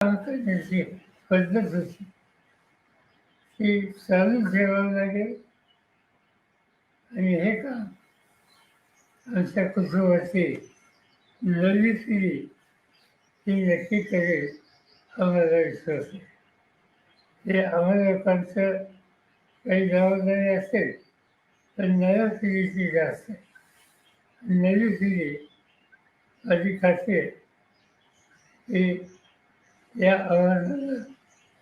करण्याची पद्धत होती ती चालू ठेवावं लागेल आणि हे काम आमच्या कुटुंबाची नवी पिढी ही नक्की करेल आम्हाला विश्वास आहे. ते आम्हाला लोकांचं काही जबाबदारी असेल पण नव्या पिढीची जास्त आहे. नवी पिढी माझी खात्री आहे की या आव्हानाला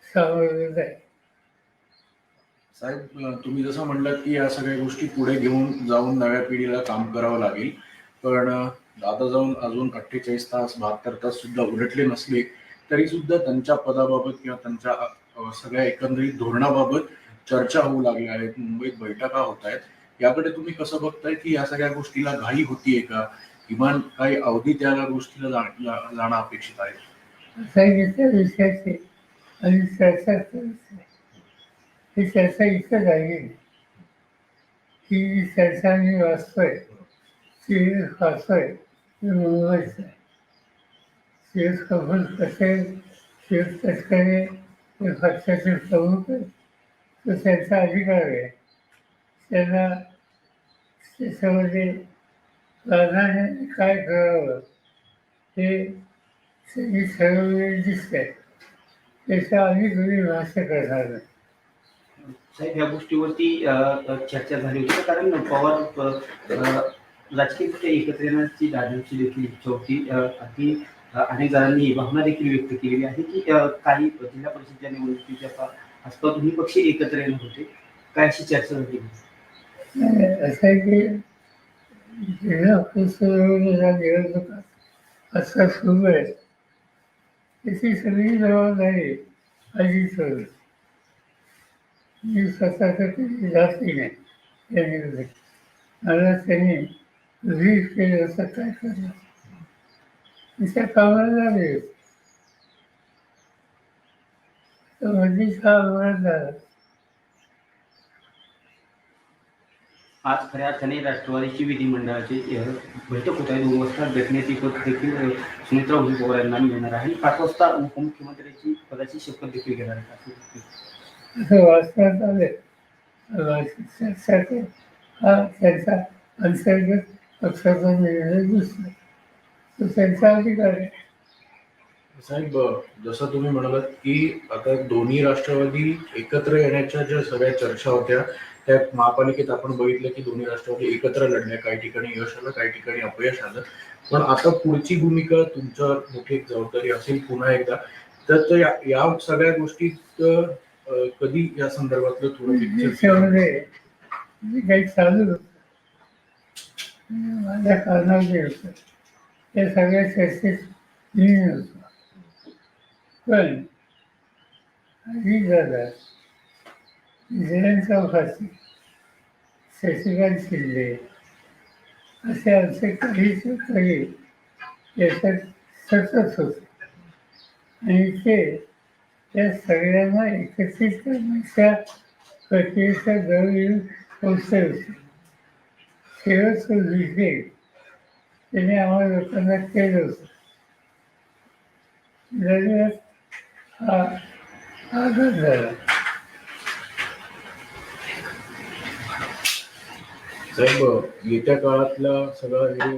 सामोरं जाईल. साहेब, तुम्ही जसं म्हणलात की या सगळ्या गोष्टी पुढे घेऊन जाऊन नव्या पिढीला काम करावं लागेल, पण आता जाऊन अजून 48 तास 72 तास सुद्धा उलटले नसले तरी सुद्धा त्यांच्या पदाबाबत किंवा त्यांच्या सगळ्या एकंदरीत धोरणाबाबत चर्चा होऊ लागल्या आहेत, मुंबईत बैठका होत आहेत. याकडे तुम्ही कसं बघताय की या सगळ्या गोष्टीला घाई होतीये का, किमान काही अवधी त्या गोष्टीला जाणं अपेक्षित आहे? सांगितल्या विषयाची आणि चर्चा करायची ही चर्चा इथं झाली की जी चर्चा मी वाचतोय ती वाचतोय ती मुंबईच आहे. शिव कपूर कसे शिव तटकरे हे पक्षाचे प्रमुख आहेत, तो त्यांचा अधिकार आहे. त्यांना त्याच्यामध्ये प्राधान्याने काय करावं हे त्यांनी ठरवलेले दिसतंय. त्याच्या आम्ही कोणी भाष्य करणार नाही. साहेब, या गोष्टीवरती चर्चा झाली होती कारण पवार राजकीय एकत्र येण्याची दादांची देखील इच्छा होती. अगदी अनेक जणांनी भावना देखील व्यक्त केलेली आहे की काही जिल्हा परिषदच्या निवडणुकीच्या आसपास दोन्ही पक्ष एकत्र येणार होते. काय अशी चर्चा झाली? असं आहे की जिल्हा परिषदेच्या निवडणुका असं सुरू आहे त्याची सगळी जबाबदारी अजितवर. मी स्वतः कधी जाती नाही त्या निवडणुकीत. मला त्यांनी रीड केलं असं काय करणार त्या कामाला लागले तर मध्येच हा अपघात झाला. आज खऱ्या अर्थाने राष्ट्रवादीची विधिमंडळाची बैठक होत आहे. 2 वाजता घटनेची पद देखील सुमित्रा पवार यांना मिळणार आहे. 5 वाजता उपमुख्यमंत्र्यांची पदाची शपथ देखील घेणार आहे असं वाचण्यात आले. हा त्यांचा अंतर्गत पक्षाचा निर्णय दिसला तो त्यांचा अधिकार आहे. साहेब, जसं तुम्ही म्हणालात की आता दोन्ही राष्ट्रवादी एकत्र येण्याच्या ज्या सगळ्या चर्चा होत्या त्या महापालिकेत आपण बघितलं की दोन्ही राष्ट्रवादी एकत्र लढल्या. काही ठिकाणी यश आलं, काही ठिकाणी अपयश आलं. पण आता पुढची भूमिका तुमच्यावर मोठी एक जबाबदारी असेल पुन्हा एकदा. तर या सगळ्या गोष्टीत कधी या संदर्भातलं थोडं त्याच्यामध्ये काही चालू होतं माझ्या कारणाचे होतं त्या सगळ्या चर्चेत मी नव्हतो. पण अजित दादा, जयंत चौकासी, शशिकांत शिंदे असे आमचे काही सहकारी याच्यात सतत होते आणि ते त्या सगळ्यांना एकत्रित करण्याच्या प्रक्रियेच्या जवळ पोचले होते. शेवटचं विषय त्याने आम्हाला लोकांना केलं होतं. दरम्यान हा आघात झाला. साहेब, येत्या काळातला सगळं हे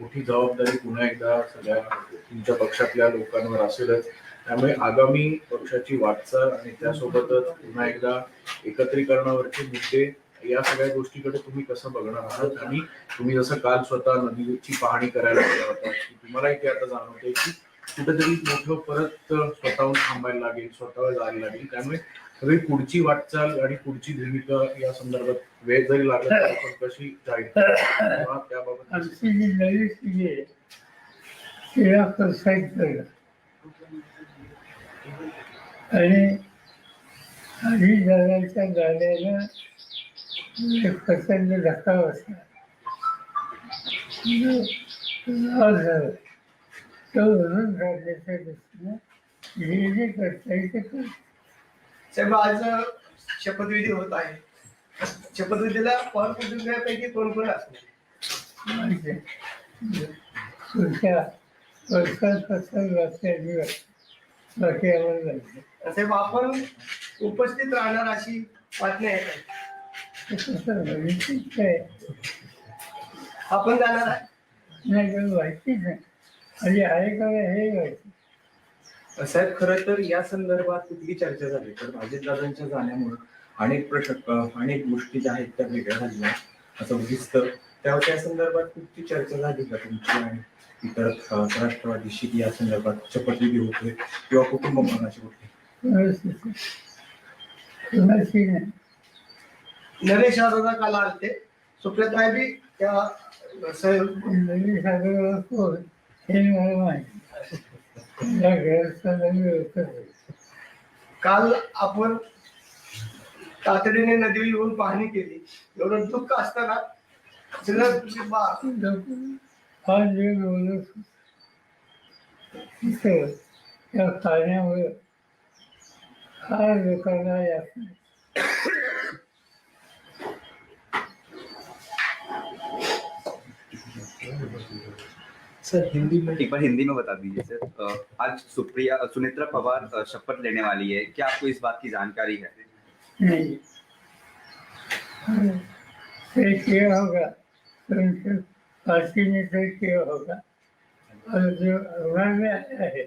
मोठी जबाबदारी पुन्हा एकदा सगळ्या तुमच्या पक्षातल्या लोकांवर असेलच. त्यामुळे आगामी पक्षाची वाटचाल आणि त्यासोबतच पुन्हा एकदा एकत्रीकरणावरचे मुद्दे या सगळ्या गोष्टीकडे तुम्ही कसं बघणार आहात? आणि तुम्ही जसं काल स्वतः नदीची पाहणी करायला गेला होता की तुम्हालाही ते आता जाणवतंय की कुठेतरी मोठं परत स्वतःहून थांबायला लागेल, स्वतःवर जायला लागेल. त्यामुळे सगळी पुढची वाटचाल आणि पुढची भूमिका या संदर्भात वेळ जरी लागला तरी पण कशी जाईल त्याबाबत आमची जी नवी पिढी आहे तिला प्रोत्साहित करणं आणि अजित दादाच्या गाड्याला एक प्रचंड धक्का बसला. नाव झालं तो भरून काढण्याच्या दृष्टीनं जे जे करता येईल ते करतो. साहेब, आज शपथविधी होत आहे. शपथविधीला पवार कुटुंबियांपैकी कोण कोण असणार? पुढच्या वर्षांपासून वाचल्या दिवस बाकी आम्हाला जायचं. साहेब आपण उपस्थित राहणार अशी बातमी आहे काय? ते कसं बघितलीच काय आपण जाणार आहे? नाही तर व्हायचीच नाही. म्हणजे आहे का हे व्हायचं. साहेब खरं तर या संदर्भात कुठली चर्चा झाली तर अजितदादांच्या जाण्यामुळे अनेक गोष्टी ज्या आहेत त्या वेगळ्या झाल्या असं दिसतं. त्यामुळे त्या संदर्भात कुठली चर्चा झाली का तुमची आणि इतर राष्ट्रवादीशी या संदर्भात शपथविधी होतोय किंवा कुटुंब मनाची गोष्टी? कुणाची नाही. नरेश अरोरा काल आलते, सुप्रिया बी त्या साहेब नवी सागर कोण हे मला माहिती. त्या घराचा नवी होतं. काल आपण तातडीने नदीवर येऊन पाहणी केली. एवढं दुःख असताना सगळं फार वेळ बोलत तिथं त्या खाण्यामुळे फार लोकांना यात सर हिंदी में एक बार हिंदी में बता दीजिए सर। आज सुनेत्रा पवार शपथ लेने वाली है, क्या आपको इस बात की जानकारी है? नहीं तय किया होगा तो उनके पार्टी ने तय किया होगा। और जो अखबार में आया है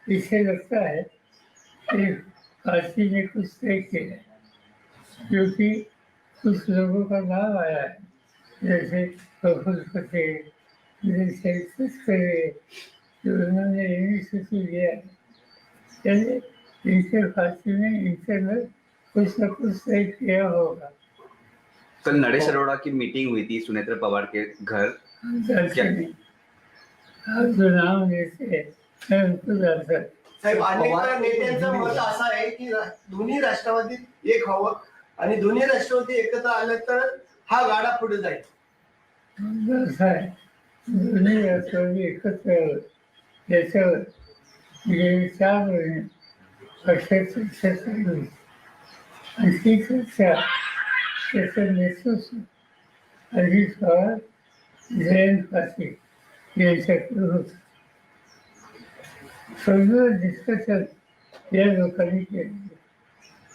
इससे लगता है कि पार्टी ने कुछ तय किया है, क्योंकि कुछ लोगों का नाम आया है जैसे प्रफुल्ल पटेल, जैसे तस्करे जो उन्होंने इनिशिएटिव लिया है। चलिए इनके पार्टी ने इंटरनल कुछ न कुछ तय किया होगा। कल नरेश अरोड़ा की मीटिंग हुई थी सुनेत्रा पवार के घर। जानते नहीं, आप जो नाम लेते हैं मैं उनको जानता हूँ। साहेब अनेक नेत्यांचं मत असं आहे की दोन्ही राष्ट्रवादीत एक व्हावं आणि दोन्ही राष्ट्रवादी एकत्र आलं तर हा गाडा पुढे जाईल. असं आहे, दोन्ही राष्ट्रवादी एकत्र यावं याच्यावर गेली 4 महिने पक्षात चर्चा चालू होती. आणि ती चर्चा त्याचं नेतृत्व अजित पवार, जयंत पाटील यांच्याकडे होतं. सगळं डिस्कशन या लोकांनी केलं.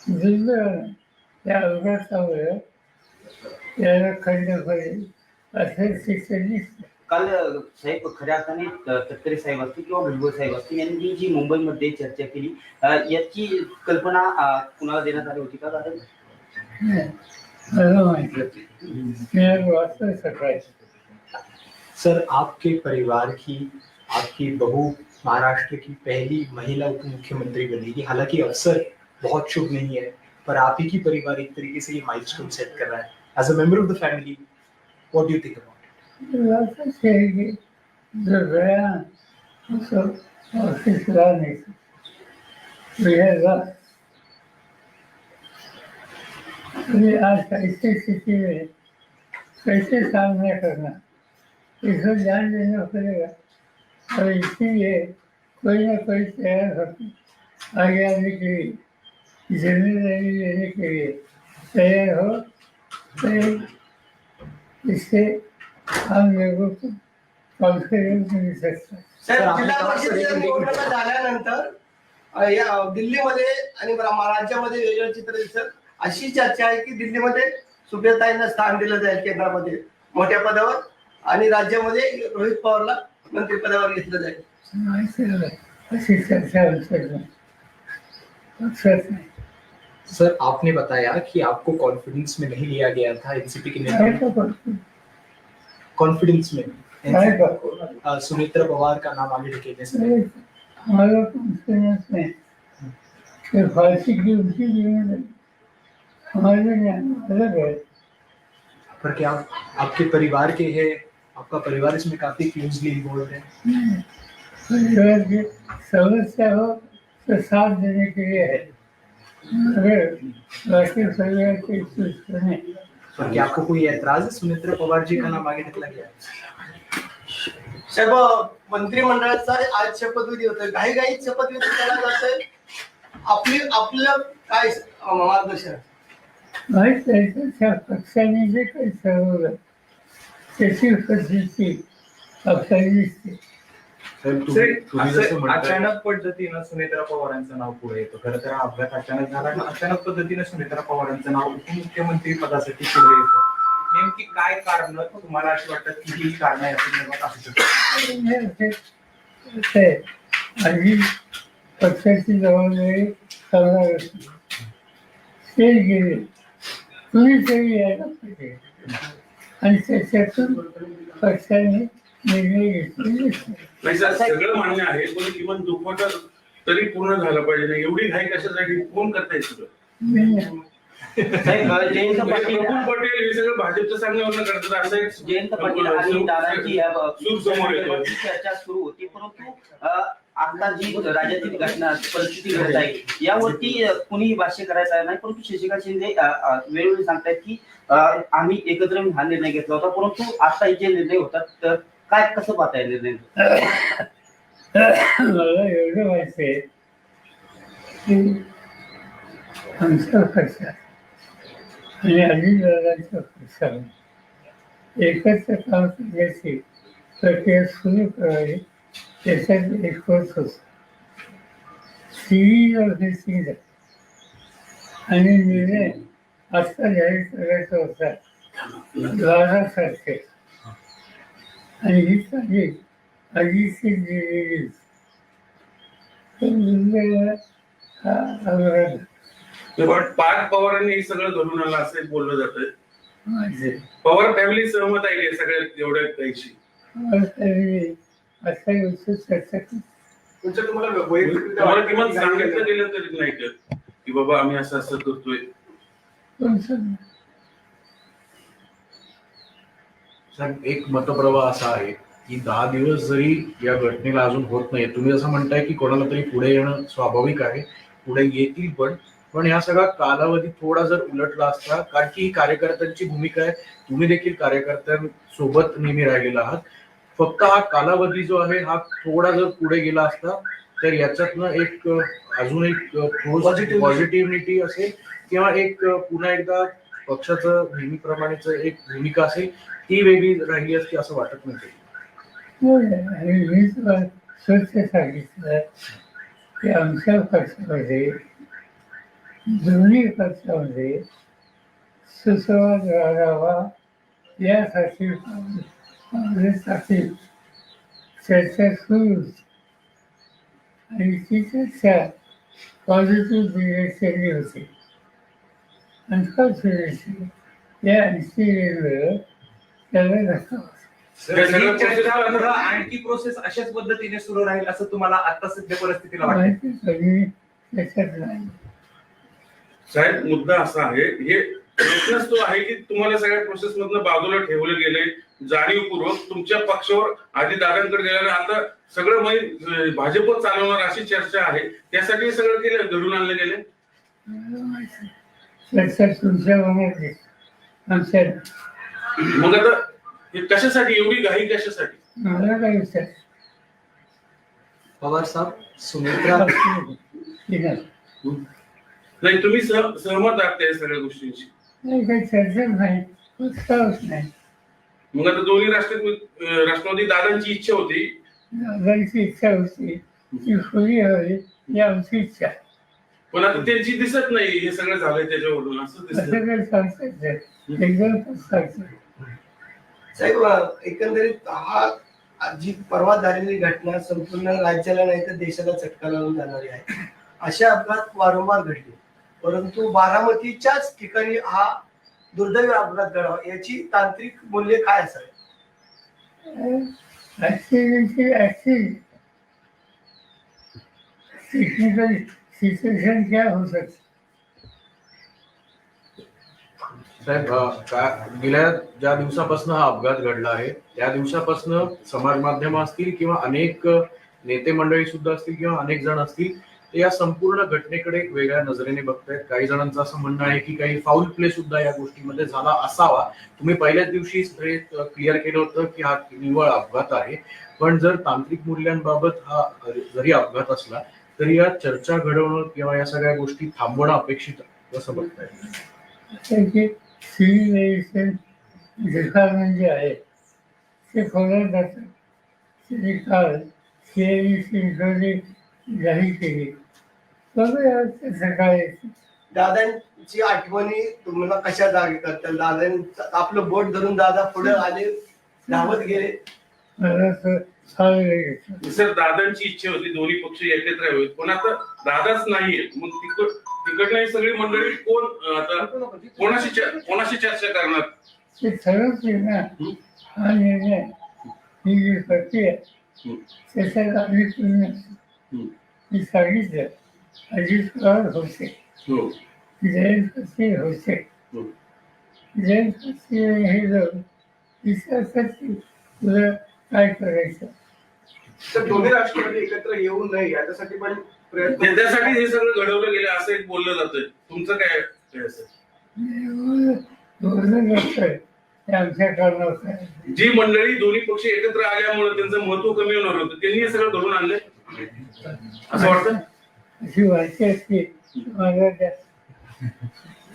दुर्दैवानं त्या अपघातामुळे याला खंड पडेल असं चित्र दिसतं. काल साहेब खऱ्या अर्थाने तटकरे साहेब असतील किंवा भुजबळ साहेब असतील यांनी जी मुंबईमध्ये चर्चा केली याची कल्पना कुणाला देण्यात आली होती का? कारण मला माहिती मी आज वाचलं सकाळी. सर आपके परिवार की आपकी बहू महाराष्ट्र की पहली महिला उप मुख्यमंत्री बनेगी। हालांकि अवसर बहुत शुभ नहीं है, पर आप ही की परिवार एक तरीके से ये माइलस्टोन सेट कर रहा है। As a member of the family, what do you think about it? वाचच आहे की जो गया उसको ऑफिसला नहीं रहेगा। आज ऐसी स्थिति में कैसे सामना करना इसको ध्यान देना पड़ेगा। और इसीलिए कोई ना कोई तैयार होकर आगे आने के लिए, जिम्मेदारी लेने के लिए तैयार हो, तो इससे हम लोगों को कॉन्फिडेंस मिल सकता है। साहेब जिल्हा परिषदेच्या निवडणुका झाल्यानंतर या दिल्लीमध्ये आणि राज्यामध्ये वेगळं चित्र दिसत. अशी चर्चा आहे की दिल्लीमध्ये सुप्रियाताईंना स्थान दिलं जाईल केंद्रामध्ये मोठ्या पदावर आणि राज्यामध्ये रोहित पवारला मंत्रिपदावर घेतलं जाईल. ऐसी चर्चा नहीं। सर आपने बताया कि आपको कॉन्फिडेंस में नहीं लिया गया था एनसीपी के नेता, कॉन्फिडेंस में सुनेत्रा पवार का नाम आगे ढकेलने से हमारा कॉन्फिडेंस में फांसी की उनकी जिम्मेदारी हमारे अलग है। पर क्या आपके परिवार के हैं, आपका परिवार इसमें काफी क्लोजली इन्वॉल्व है? परिवार की समस्या हो तो साथ देने के लिए है, अगर बाकी परिवार के कुछ नहीं। पर क्या आपको कोई ऐतराज है सुनेत्रा पवार जी का नाम आगे ढकला गया? साहेब मंत्रिमंडळाचा आज शपथविधी होतोय, घाईघाईत शपथविधी केला जातोय. आपलं काय मार्गदर्शन? माहीत आहे त्या पक्षाने जे काही ठरवलं त्याची पद्धती आपल्याला दिसते. साहेब तुम्ही जसं म्हणताय अचानक पद्धतीनं सुनेत्रा पवारांचं नाव पुढे येतं. खरं तर हा अपघात अचानक झाला आणि अचानक पद्धतीनं सुनेत्रा पवारांचं नाव उपमुख्यमंत्री पदासाठी पुढे येतं. नेमकी काय कारण तुम्हाला अशी वाटतं की ही कारण असू शकतात? आधी पक्षाची जबाबदारी करणार होती ते गेले, कुणीतरी यायला पाहिजे आणि त्याच्यातून पक्षाने निर्णय घेतलेले नाही. नाही सर, सगळं मान्य आहे, पण किमान दुखवटा तरी पूर्ण झालं पाहिजे ना. एवढी घाई कशासाठी? कोण करताय सगळं? मी नाही. साहेब जयंत पाटील प्रफुल्ल पटेल हे सगळं भाजपच्या सांगण्यावरून करतात असं एक जयंत पाटील आणि दादांची या सूर समोर येतो. चर्चा सुरू होती, परंतु आता जी राज्यातील घटना परिस्थिती घडत आहे यावरती कुणी भाष्य करायचं नाही. परंतु शशिकांत शिंदे वेळोवेळी सांगतायत की आम्ही एकत्र येऊन हा निर्णय घेतला होता, परंतु आता जे निर्णय होतात तर काय कसं पाहताय निर्णय? मला एवढं माहिती आहे की आमच्या पक्षात आणि अजितदादांच्या पक्षाने एकत्र काम करण्याची प्रक्रिया सुरू करावी त्याच्यात एक कोर्स होता. सिरीज ऑफ थिंग्स आणि निर्णय आत्ता जाहीर करायचा होता 12 तारखेला आणि ही तारीख आधीची दिलेली हा अपघात पण पार्थ पवारांनी हे सगळं घडून आलं असं बोललं जातंय. माझे पवार फॅमिली सहमत आहे का सगळ्या एवढ्या काहीशी? असा गोष्ट चर्चा तुमच्या तुम्हाला वैयक्तिक तुम्हाला किमान सांगितलं गेलं तरी नाही का की बाबा आम्ही असं असं करतोय? साहेब एक मतप्रवाह असा आहे की 10 दिवस जरी या घटनेला अजून होत नाही, तुम्ही असं म्हणताय की कोणाला तरी पुढे येणं स्वाभाविक आहे, पुढे येतील पण ह्या सगळा कालावधी थोडा जर उलटला असता, कारण की ही कार्यकर्त्यांची भूमिका आहे, तुम्ही देखील कार्यकर्त्यांसोबत नेहमी राहिलेला आहात. फक्त हा कालावधी जो आहे हा थोडा जर पुढे गेला असता तर याच्यातनं एक अजून एक पॉझिटिव्हिटी असेल किंवा एक पुन्हा एकदा पक्षाचं नेहमीप्रमाणेच एक भूमिका असेल ती वेगळी राहिली असती असं वाटत नाही. आणि मी तुला स्वच्छ सांगितलं की आमच्या पक्षामध्ये दोन्ही पक्षामध्ये सुसंवाद राहावा यासाठी काँग्रेससाठी चर्चा सुरू होती आणि ती चर्चा पॉझिटिव्ह डिरेक्शनली होती. अनफॉर्च्युनेटली या इन्सिडेंटवर त्याला धक्का बसला. सगळं process पुढं आणखी प्रोसेस अशाच पद्धतीने सुरू राहील असं तुम्हाला आता सध्या परिस्थितीला वाटतं? माहिती कधी त्याच्यात नाही. साहेब मुद्दा असा आहे, हे प्रश्नच तो आहे की तुम्हाला सगळ्या प्रोसेस मधनं बाजूला ठेवले गेले जाणीवपूर्वक. तुमच्या पक्षावर आधी दादांकडे गेल्याने आता सगळं भाजप चालवणार अशी चर्चा आहे, त्यासाठी हे सगळं केलं घडून आणले गेले. चर्चा तुमच्या मनात आहे, आमच्या मग आता हे कशासाठी एवढी घाई कशासाठी? मला काय विचार पवार साहब, सुनेत्रा नाही तुम्ही सहमत आहात त्या सगळ्या गोष्टींशी? नाही, काही चर्चा नाही, प्रस्तावच नाही. मग आता दोन्ही राष्ट्रवादी दादांची इच्छा होती, दादांची इच्छा होती ती खुली हवी ही आमची इच्छा. पण आता त्यांची दिसत नाही हे सगळं झालंय त्याच्यावरून असं दिसत. असं काही सांगता येत नाही, एकदम सांगतो. साहेब एकंदरीत हा जी परवा झालेली घटना संपूर्ण राज्याला नाही तर देशाला चटका लावून जाणारी आहे. असे अपघात वारंवार घडले, परंतु बारामतीच्याच ठिकाणी हा दुर्दैवी अपघात घडावा याची तांत्रिक मूल्य काय असावे? टेक्निकल सिच्युएशन क्या हो सकती? साहेब गेल्या ज्या दिवसापासून हा अपघात घडला आहे त्या दिवसापासून समाज माध्यम असतील किंवा अनेक नेते मंडळी सुद्धा असतील किंवा अनेक जण असतील ते या संपूर्ण घटनेकडे वेगळ्या नजरेने बघतायत. काही जणांचं असं म्हणणं आहे की काही फाऊल प्ले सुद्धा या गोष्टीमध्ये झाला असावा. तुम्ही पहिल्याच दिवशी क्लिअर केलं होतं की हा निव्वळ अपघात आहे, पण जर तांत्रिक मूल्यांबाबत हा जरी अपघात असला तरी या चर्चा घडवणं किंवा या सगळ्या गोष्टी थांबवणं अपेक्षित कसं बघताय? सिव्हिलायझेशन डिपार्टमेंट जे आहे ते खोल्यात जातात, त्याची काळ CAE संशोधनी जाहीर केली. बघूया ते सकाळी. दादांची आठवणी तुम्हाला कशा जागी करतात? दादांचं आपलं बोट धरून दादा पुढे आले, धावत गेले. मला चालू घेतलं. सर दादांची इच्छा होती दोन्ही पक्ष एकत्र यावेत, पण आता दादाच नाहीये. मग तिकडनं ही सगळी मंडळी कोण आता कोणाशी चर्चा करणार? ते ठरवते ना. हा निर्णय ही जी प्रक्रिया त्याच्यात आम्ही मी सांगितलं. अजित पवार होते, जयंत पाटील होते. जयंत पाटील हे जाऊन विचारतात की तुला काय करायचं. तर दोन्ही राष्ट्रवादी एकत्र येऊ नये याच्यासाठी पण प्रयत्न. त्यासाठी हे सगळं घडवलं गेलं असं एक बोललं जातंय. तुमचं काय असं? बोलणं नसतंय ते आमच्या कारणात आहे. जी मंडळी दोन्ही पक्ष एकत्र आल्यामुळे त्यांचं महत्व कमी होणार होतं, त्यांनी हे सगळं घडवून आणलंय असं वाटतं. अशी वाटते असते माझ्या त्या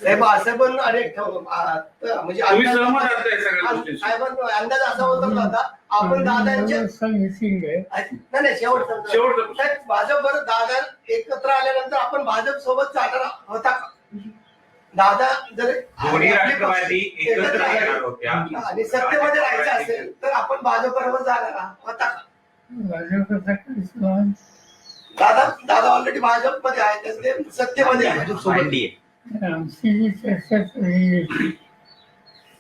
साहेब असं पण अनेक म्हणजे तुम्ही सहमत आहात या सगळ्या गोष्टींशी? साहेबांना अंदाज असा होता ना आता आपण दादांच्या मिसिंग आहे. नाही शेवटचा शेवटचं. साहेब, भाजपवर दादा एकत्र आल्यानंतर आपण भाजप सोबत जाणार होता का? दादा जर दोन्ही राष्ट्रवादी एकत्र येणार होत्या आणि सत्तेमध्ये राहायचं असेल तर आपण भाजप बरोबर जाणार होता का? भाजपचा काही सवाल दादा ऑलरेडी भाजप मध्ये आहे, ते सत्तेमध्ये आहे. NDA. आमची जी चर्चा झालेली होती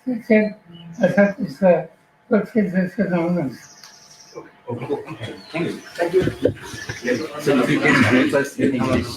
त्याच्यात असा कुठला पक्ष त्याचं नाव नसतं. Thank you. So if you can help us in English.